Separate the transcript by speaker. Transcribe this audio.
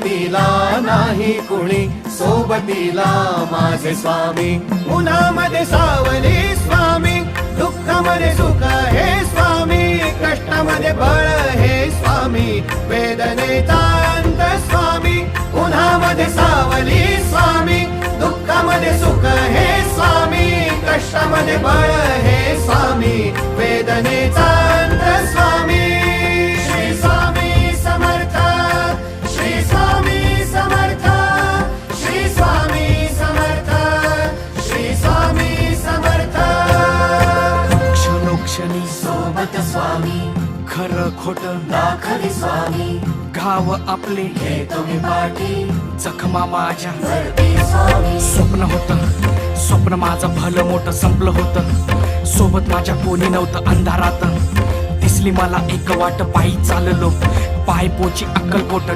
Speaker 1: सोबतीला नाही कुणी, सोबतीला माझे स्वामी. उन्हामध्ये सावली स्वामी, दुःखामध्ये सुख हे स्वामी, कष्टामध्ये बळ हे स्वामी, वेदनेचा अंत स्वामी. उन्हामध्ये सावली स्वामी, दुःखामध्ये सुख हे स्वामी, कष्टामध्ये बळ हे स्वामी, वेदनेचा अंत स्वामी. श्री स्वामी समर्थ, श्री स्वामी समर्थ, श्री स्वामी समर्थ, श्री स्वामी समर्थ.
Speaker 2: क्षणोक्षणी
Speaker 1: सोबत स्वामी,
Speaker 2: खरं खोट
Speaker 1: दाखवी स्वामी,
Speaker 2: घाव आपले
Speaker 1: घेतो मी पाठी,
Speaker 2: जखमा माझ्या
Speaker 1: वरती स्वामी.
Speaker 2: स्वप्न होतं, स्वप्न माझं भलं मोठं संपलं होतं. सोबत माझ्या कोणी नव्हतं अंधारात. दिसली मला एक वाट, पायी चाललो पाय पोची अक्कलकोट.